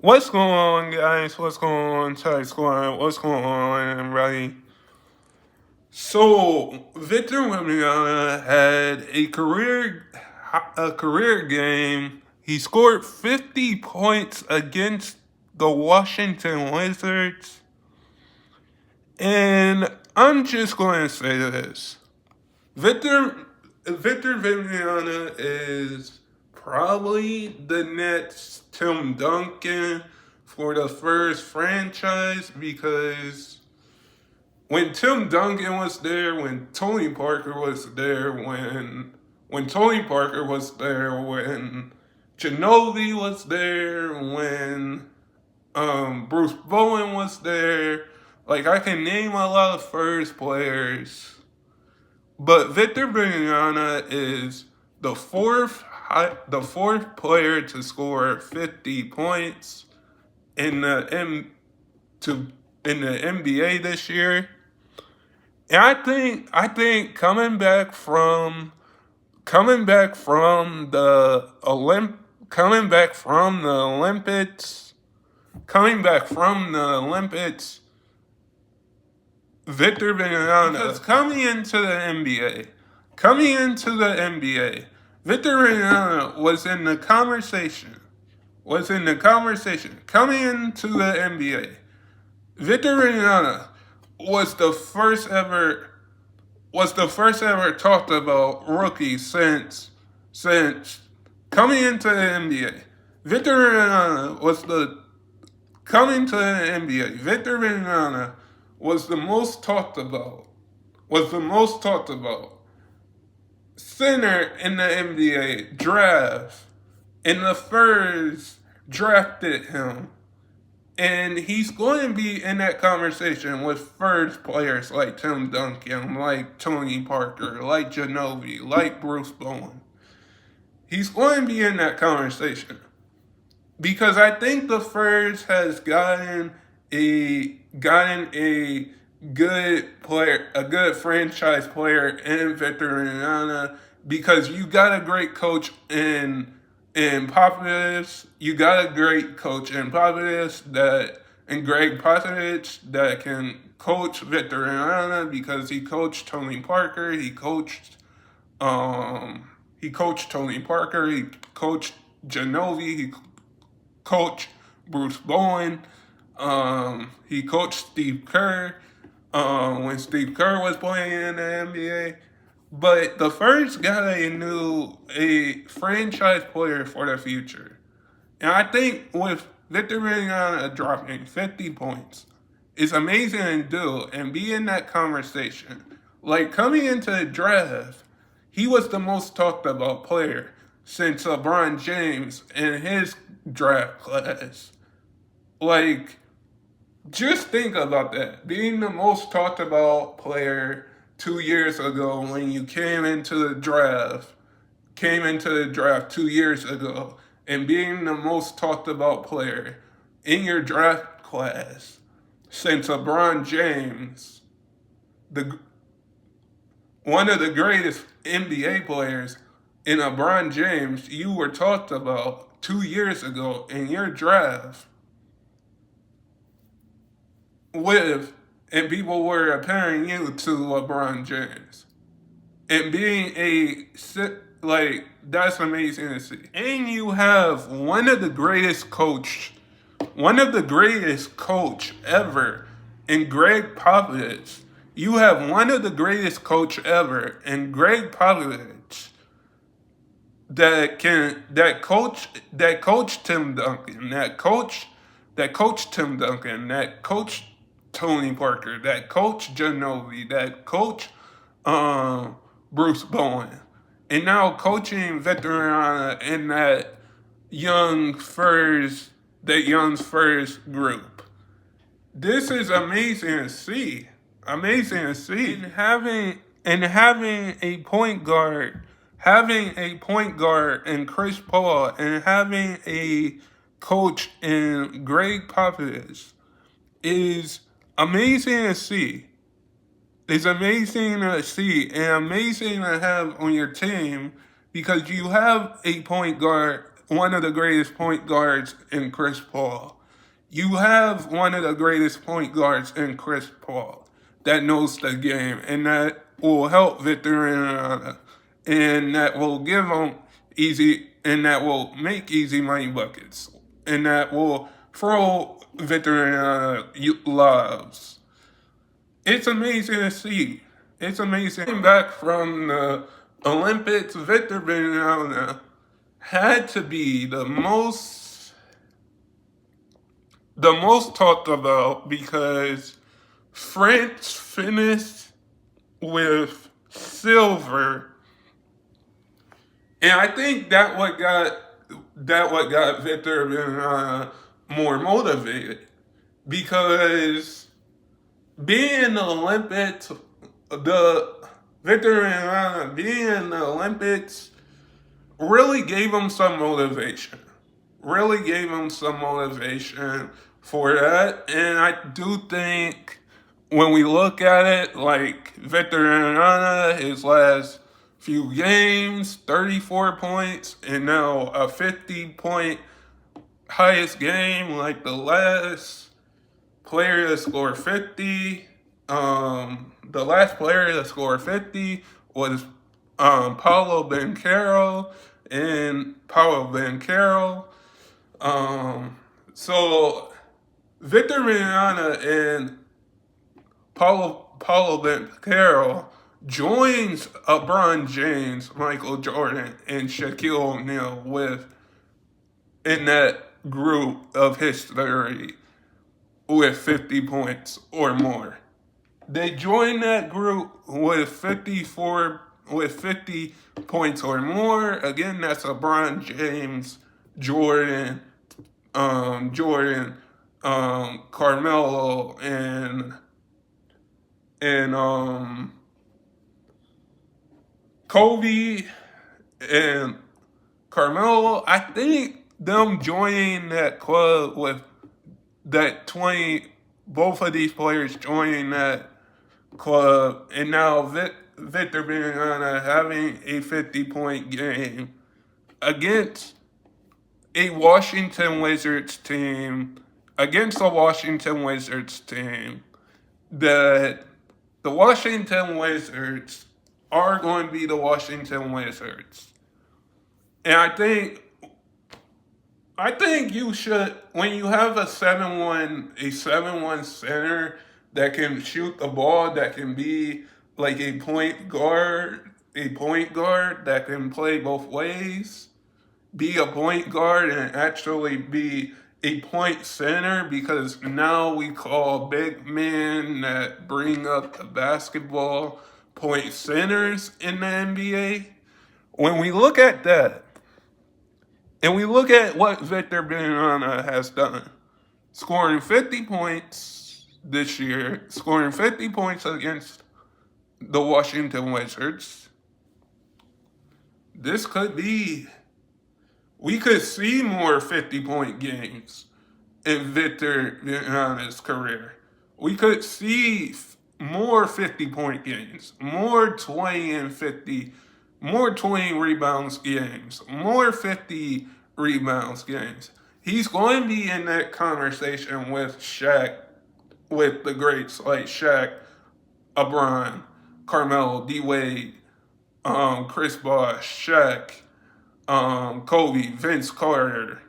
What's going on, guys? What's going on, Tide Squad? What's going on, everybody? So, Victor Wembanyama had a career game. He scored 50 points against the Washington Wizards, and I'm just going to say this: Victor Victor Wembanyama is probably the next Tim Duncan for the first franchise, because when Tim Duncan was there, when Tony Parker was there, when Tony Parker was there, when Ginobili was there, when Bruce Bowen was there, like I can name a lot of first players, but Victor Wembanyama is the fourth player to score 50 points in the to in the NBA this year. And I think Victor Wembanyama, because coming into the NBA, Victor Wembanyama was in the conversation. Coming into the NBA, Victor Wembanyama was the first ever talked about rookie since coming into the NBA. Victor Wembanyama Victor Wembanyama was the most talked about center in the NBA draft, and the Spurs drafted him. And he's going to be in that conversation with first players like Tim Duncan, like Tony Parker, like Ginobili, like Bruce Bowen. He's going to be in that conversation because I think the Spurs has gotten a good player, a good franchise player in Victor Wembanyama, because you got a great coach in Popovich. You got a great coach in Popovich and Greg Popovich that can coach Victor Wembanyama, because he coached Tony Parker. He coached Tony Parker. He coached Ginobili. He coached Bruce Bowen. He coached Steve Kerr when Steve Kerr was playing in the NBA. But the first got a franchise player for the future. And I think with Victor Wembanyama dropping 50 points, it's amazing to do and be in that conversation. Like, coming into the draft, he was the most talked about player since LeBron James in his draft class. Like, just think about that. Being the most talked about player 2 years ago when you came into the draft 2 years ago, and being the most talked about player in your draft class since LeBron James, the one of the greatest NBA players in LeBron James, you were talked about 2 years ago in your draft and people were comparing you to LeBron James. And that's amazing to see. And you have one of the greatest coach ever in Greg Popovich. You have one of the greatest coach ever in Greg Popovich that coached Tim Duncan, that coached Tony Parker, that coached Ginobili, that coached Bruce Bowen, and now coaching Victor Wembanyama in that young first group. This is amazing to see. And having a point guard in Chris Paul, and having a coach in Greg Popovich is amazing to see. It's amazing to see and amazing to have on your team, because you have a point guard one of the greatest point guards in Chris Paul. You have one of the greatest point guards in Chris Paul that knows the game and that will help Victor and that will give him easy and that will make easy money buckets and that will throw Victor loves. It's amazing to see. It's amazing. Back from the Olympics, Victor Wembanyama had to be the most talked about because France finished with silver, and I think that what got Victor more motivated because being in the Olympics, being in the Olympics really gave him some motivation. Really gave him some motivation for that. And I do think when we look at it, like Victor his last few games, 34 points, and now a 50-point highest game, like the last player to score 50. The last player to score 50 was Paolo Banchero. So Victor Wembanyama and Paolo Banchero joins LeBron James, Michael Jordan, and Shaquille O'Neal in that group of history with 50 points or more. They joined that group with 50 points or more. Again, that's LeBron James, Jordan, Carmelo, and Kobe and Carmelo. I think them joining that club with that 20, both of these players joining that club, and now Victor Wembanyama having a 50-point game against a Washington Wizards team, that the Washington Wizards are going to be the Washington Wizards. And I think you should, when you have a 7-1 center that can shoot the ball, that can be like a point guard that can play both ways, be a point guard and actually be a point center, because now we call big men that bring up the basketball point centers in the NBA. When we look at that, and we look at what Victor Wembanyama has done, scoring 50 points this year, scoring 50 points against the Washington Wizards, we could see more 50-point games in Victor Wembanyama's career. We could see more 50-point games, more 20 rebounds games, more 50 rebounds games. He's going to be in that conversation with Shaq, with the greats like Shaq, LeBron, Carmelo, D-Wade, Chris Bosh, Shaq, Kobe, Vince Carter,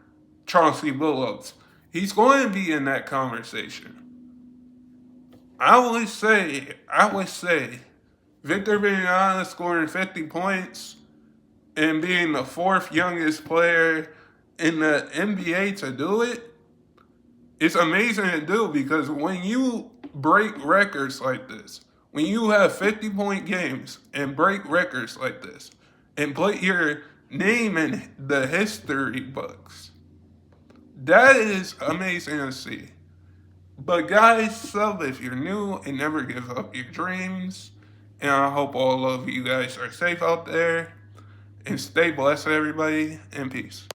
Chauncey Billups. He's going to be in that conversation. I would say Victor Wembanyama scoring 50 points and being the fourth youngest player in the NBA to do it, it's amazing to do, because when you break records like this, when you have 50-point games and break records like this and put your name in the history books, that is amazing to see. But guys, sub if you're new and never give up your dreams. And I hope all of you guys are safe out there. And stay blessed, everybody, and peace.